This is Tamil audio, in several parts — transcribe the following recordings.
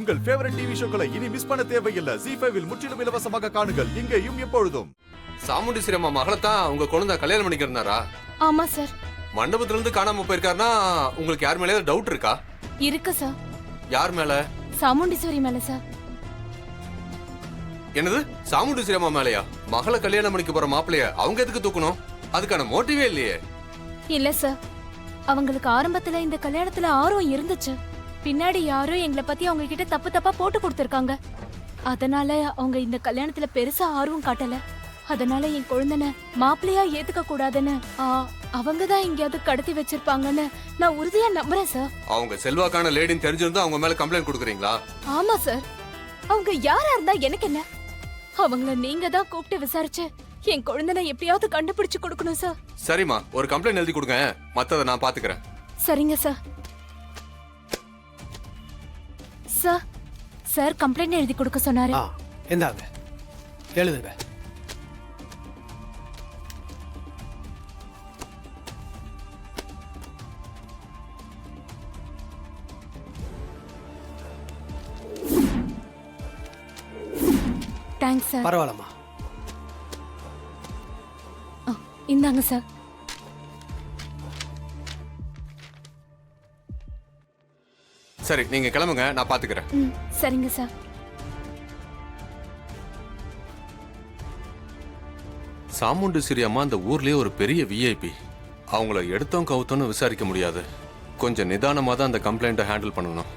உங்கள் ஃபேவரட் டிவி ஷோக்களை இனி மிஸ் பண்ண தேவையில்லை. ஜீ5 இல் முற்றிலும் இலவசமாக காணுங்கள். இங்கேயும் எப்பொழுதும். சாமுண்டி சிரம மகளத்தான் உங்க குழந்தை கல்யாணம் பண்ணிக்கிறனாரா? ஆமா சார். மண்டபத்துல இருந்து காணாம போயிருக்காருன்னா உங்களுக்கு யார் மேல டவுட் இருக்கா? இருக்கு சார். யார் மேல? சாமுண்டீஸ்வரி மேல சார். என்னது சாமுண்டி சிரம மேலையா? மகளை கல்யாணம் பண்ணிக்க போற மாப்பிளைய அவங்க எதுக்கு தூக்கணும்? அதுக்கான மோட்டிவே இல்லையே. இல்ல சார், அவங்களுக்கு ஆரம்பத்துல இந்த கல்யாணத்துல ஆர்வம் இருந்துச்சு. பின்னாடி யாரும் எங்களை பத்தி அவங்க கிட்ட தப்பு தப்பா போட்டு கொடுத்திருக்காங்க. அதனால அவங்க இந்த கல்யாணத்துல பெருசா ஆர்வம் காட்டல. அதனால என் குழந்தைன மாப்பிள்ளையா ஏத்துக்க கூடாதுன்னு அவங்கதான் எங்கேயாவது கடத்தி வச்சிருப்பாங்கன்னு நான் உறுதியா நம்புறேன் சார். அவங்க செல்வாக்கான லேடின்னு தெரிஞ்சிருந்தா அவங்க மேல கம்ப்ளைண்ட் கொடுக்குறீங்களா? ஆமா சார். அவங்க யாரா இருந்தா எனக்கு என்ன? அவங்கள நீங்க தான் கூப்பிட்டு விசாரிச்சு என் குழந்தைன எப்படியாவது கண்டுபிடிச்சு கொடுக்கணும் சார். சரிம்மா, ஒரு கம்ப்ளைண்ட் எழுதி கொடுங்க, மத்தத நான் பாத்துக்கிறேன். சரிங்க சார். சார், சார் கம்ப்ளைண்ட் எழுதி கொடுக்க சொன்னாரு. இந்தாங்க, எழுதுங்க. Thanks sir. பரவாயில்லம்மா. இந்தாங்க சார். சரி, நீங்க கிளம்புங்க, நான் பாத்துக்கிறேன். சரிங்க சார். சாமுண்டீஸ்வரி அம்மா அந்த ஊர்லயே ஒரு பெரிய விஐபி. அவங்கள எடுத்தோம் கவுத்தோன்னு விசாரிக்க முடியாது. கொஞ்சம் நிதானமா தான் அந்த கம்ப்ளைண்ட்டை ஹேண்டில் பண்ணணும்.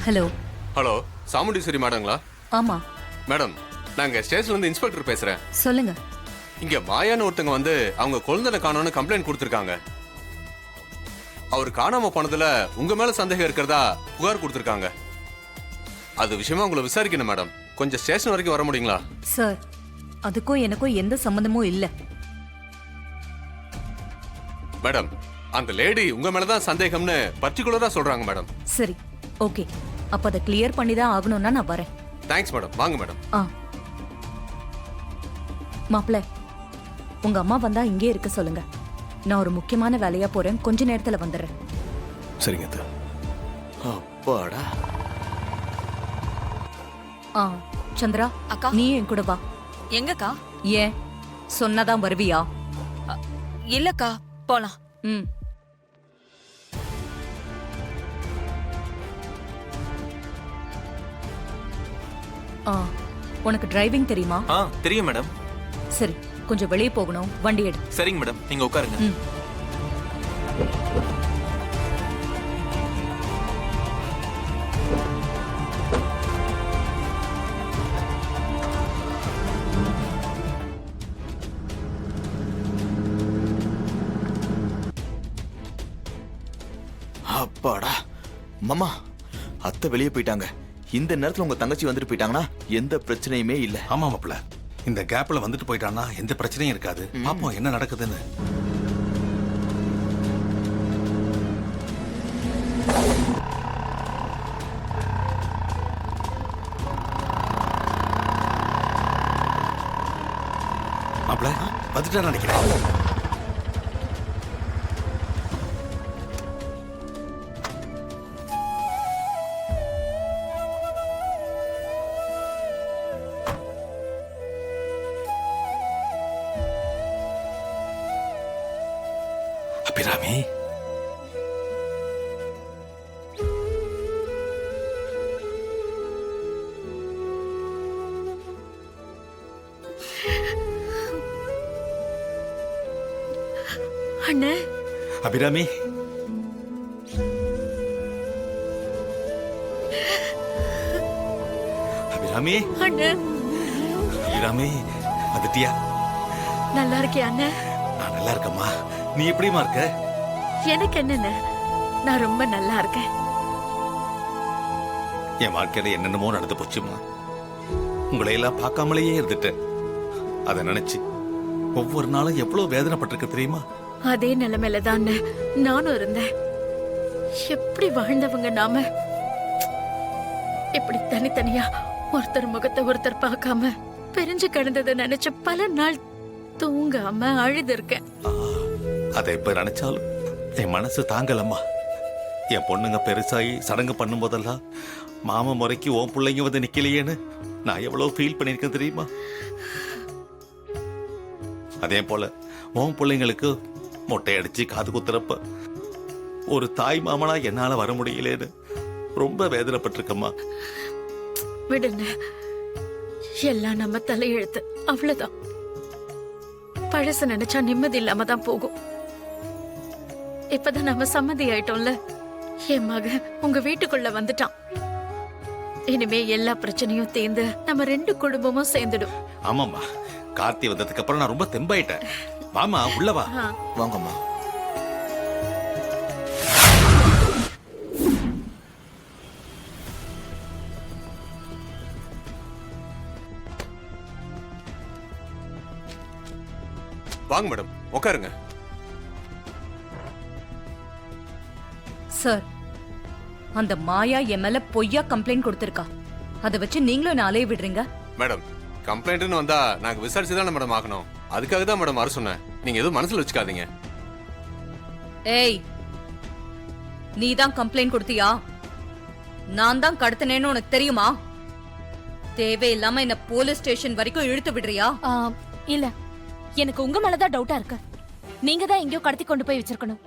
ஹலோ. ஹலோ, சாமுண்டீஸ்வரி மேடங்களா? ஆமா மேடம், நாங்க ஸ்டேஷன்ல இருந்து இன்ஸ்பெக்டர் பேசுறேன். சொல்லுங்க. இங்க மாயான்னு ஒருத்தங்க வந்து அவங்க குழந்தைன காணோம்னு கம்ப்ளைண்ட் கொடுத்திருக்காங்க. அவர் காணாம போனதுல உங்க மேல சந்தேகம் இருக்கிறதா புகார் கொடுத்திருக்காங்க. அது விஷயமா உங்களை விசாரிக்கணும் மேடம். கொஞ்சம் ஸ்டேஷன் வரைக்கும் வர முடியுங்களா? சார், அதுக்கும் எனக்கும் எந்த சம்பந்தமும் இல்ல. மேடம், அந்த லேடி உங்க மேலதான் சந்தேகம்னு பர்டிகுலரா சொல்றாங்க மேடம். சரி, ஓகே. அப்ப அதை கிளியர் பண்ணி தான் ஆகணும்னா நான் வரேன். Thanks madam. வாங்க மேடம். மாப்பிள்ள, உங்க அம்மா வந்தா இங்கே இருக்க சொல்லுங்க. நான் ஒரு முக்கியமான வேலையா போறேன், கொஞ்ச நேரத்துல வந்துடுறேன். சரிங்க. அப்பாடா. சந்திரா அக்கா, நீ என் கூட வா. எங்கக்கா? ஏன் சொன்னதான் வருவியா? இல்லக்கா, போலாம். ம். உனக்கு டிரைவிங் தெரியுமா? தெரியும் மேடம். சரி, கொஞ்சம் வெளியே போகணும், வண்டி எடு. சரிங்க மேடம், நீங்க உட்காருங்க. அப்பாடா மாமா, அத்தை வெளியே போயிட்டாங்க. இந்த நேரத்துல உங்க தங்கச்சி வந்துட்டு போயிட்டாங்கன்னா எந்த பிரச்சனையுமே இல்ல. ஆமா மாப்ள, இந்த கேப்ல வந்துட்டு போயிட்டான்னா எந்த பிரச்சனையும் இருக்காது. பாப்போம் என்ன நடக்குதுன்னு. மாப்ள வந்துட்டா நினைக்கிறேன். அபிராமி, அண்ணே. அபிராமி, அபிராமி, அண்ணே. அபிராமி வந்துட்டியா? நல்லா இருக்கியா அண்ணே? நான் நல்லா இருக்கம்மா. நீ எப்படிமா இருக்க? எனக்கு என்னன்னு, நான் ரொம்ப நல்லா இருக்கேன். என் வாழ்க்கையில என்னென்னமோ நடந்து போச்சுமா. உங்களை எல்லாம் பார்க்காமலேயே இருந்துட்டேன். அதை நினைச்சு ஒவ்வொரு நாளும் எவ்வளவு வேதனைப்பட்டிருக்க தெரியுமா? அதே நிலைமையில தான் நானும் இருந்தேன். எப்படி வாழ்ந்தவங்க நாம, எப்படி தனித்தனியா ஒருத்தர் முகத்தை ஒருத்தர் பார்க்காம பிரிஞ்சு கிடந்ததை நினைச்சு பல நாள் தூங்காம அழுது இருக்கேன். அதை இப்ப நினைச்சாலும் என் மனசு தாங்கலம்மா. என் பொண்ணுங்க பெருசாகி சடங்கு பண்ணும் போதெல்லாம் மாமா முறைக்கு உன் பிள்ளைங்க வந்து நிக்கலையேன்னு நான் எவ்வளவு ஃபீல் பண்ணியிருக்கேன் தெரியுமா? அதே போல உன் பிள்ளைங்களுக்கு மொட்டை அடிச்சு காது குத்துறப்ப ஒரு தாய் மாமனா என்னால வர முடியலேன்னு ரொம்ப வேதனைப்பட்டிருக்கம்மா. விடுங்க, எல்லாம் நம்ம தலையெழுத்து, அவ்வளவுதான். பழச நினைச்சா நிம்மதி இல்லாம தான் போகும். இப்பதான் நம்ம சம்மதி ஆயிட்டோம்ல. என் மகன் உங்க வீட்டுக்குள்ள வந்துட்டான். இனிமே எல்லா பிரச்சனையும் தீர்ந்து நம்ம 2 குடும்பமும் சேர்ந்துடும். ஆமாம்மா, கார்த்தி வந்ததுக்கு அப்புறம் நான் ரொம்ப தெம்பாயிட்டேன். வாமா உள்ள வா. வாங்கம்மா. வாங்க மேடம், உட்காருங்க. சார், அந்த மாயா என் மேல பொய்யா கம்ப்ளைண்ட் கொடுத்திருக்கா. அதை வச்சு நீங்களும் என்ன அலைய விடுறீங்க? மேடம், கம்ப்ளைண்ட்னு வந்தா நாங்க விசாரிச்சு தான் மேடம் ஆகணும். அதுக்காக தான் மேடம் வர சொன்னேன். நீங்க எதுவும் மனசுல வச்சுக்காதீங்க. ஏய், நீ தான் கம்ப்ளைண்ட் கொடுத்தியா? நான் தான் கடத்தினேன்னு உனக்கு தெரியுமா? தேவையில்லாம என்ன போலீஸ் ஸ்டேஷன் வரைக்கும் இழுத்து விடுறியா? இல்ல, எனக்கு உங்க மேலதான் டவுட்டா இருக்கு. நீங்க தான் எங்கேயோ கடத்தி கொண்டு போய் வச்சிருக்கணும்.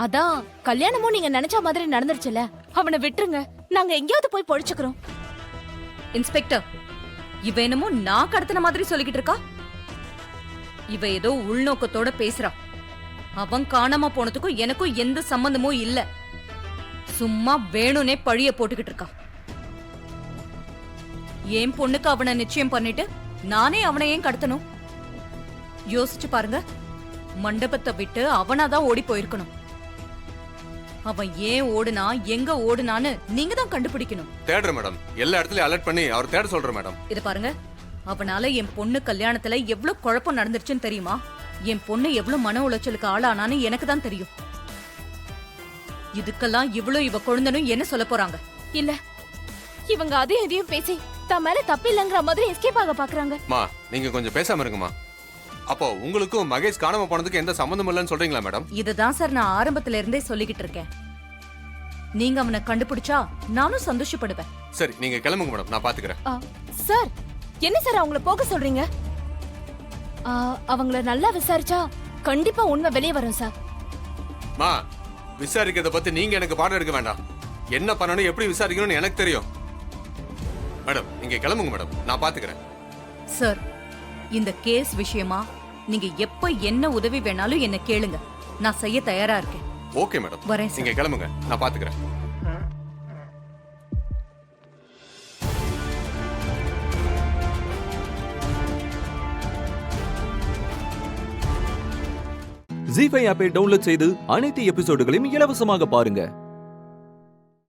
அதான் கல்யாணமும் நீங்க நினைச்ச மாதிரி நடந்துருச்சுல. அவனை விட்டுருங்க, நாங்க எங்கேயாவது போய் பொழிச்சுக்கிறோம். இன்ஸ்பெக்டர், இவ என்னமோ நான் கடத்தின மாதிரி சொல்லிக்கிட்டு இருக்கா. இவ ஏதோ உள்நோக்கத்தோட பேசுறா. அவன் காணாம போனதுக்கும் எனக்கும் எந்த சம்பந்தமும் இல்ல. சும்மா வேணும்னே பழிய போட்டுக்கிட்டு இருக்கா. என் பொண்ணுக்கு அவனை நிச்சயம் பண்ணிட்டு நானே அவனை ஏன் கடத்தணும்? யோசிச்சு பாருங்க. மண்டபத்தை விட்டு அவனாதான் ஓடி போயிருக்கணும். அவன் ஏன் ஓடுனா, எங்க ஓடுனான்னு நீங்க தான் கண்டுபிடிக்கணும். தேடுற மேடம், எல்லா இடத்துலயும் அலர்ட் பண்ணி அவர் தேட சொல்ற மேடம். இது பாருங்க, அவனால என் பொண்ணு கல்யாணத்துல எவ்வளவு குழப்பம் நடந்துருச்சுன்னு தெரியுமா? என் பொண்ணு எவ்வளவு மன உளைச்சலுக்கு ஆளானான்னு எனக்கு தான் தெரியும். இதுக்கெல்லாம் இவ கொழுந்தனும் என்ன சொல்ல போறாங்க? இல்ல, இவங்க அதையும் இதையும் பேசி தன் மேல தப்பு இல்லங்கிற மாதிரி எஸ்கேப் ஆக பாக்குறாங்க. மா, நீங்க கொஞ்சம் பேசாம இருங்கம்மா. அப்போ உங்களுக்கும் மகேஷ் காணாம போனதுக்கு எந்த சம்பந்தம் இல்லைன்னு சொல்றீங்களா மேடம்? இதுதான் சார் நான் ஆரம்பத்துல இருந்தே சொல்லிக்கிட்டு இருக்கேன். நீங்க அவனை கண்டுபிடிச்சா நானும் சந்தோஷப்படுவேன். சரி, நீங்க கிளம்புங்க மேடம், நான் பாத்துக்கிறேன். சார், என்ன சார் அவங்கள போக சொல்றீங்க? அவங்கள நல்லா விசாரிச்சா கண்டிப்பா உண்மை வெளியே வரும் சார். மா, விசாரிக்கிறத பத்தி நீங்க எனக்கு பாடம் எடுக்க வேண்டாம். என்ன பண்ணணும், எப்படி விசாரிக்கணும்னு எனக்கு தெரியும். மேடம், நீங்க கிளம்புங்க மேடம், நான் பாத்துக்கிறேன். சார், இந்த கேஸ் விஷயமா நீங்க எப்ப என்ன உதவி வேணாலும் என்ன கேளுங்க. நான் செய்ய தயாரா இருக்கேன். ஓகே மேடம், வரேன் சார். நீங்க கிளம்புங்க, நான் பாத்துக்கிறேன். ஜீ5 ஆப்பை டவுன்லோட் செய்து அனைத்து எபிசோடுகளையும் இலவசமாக பாருங்க.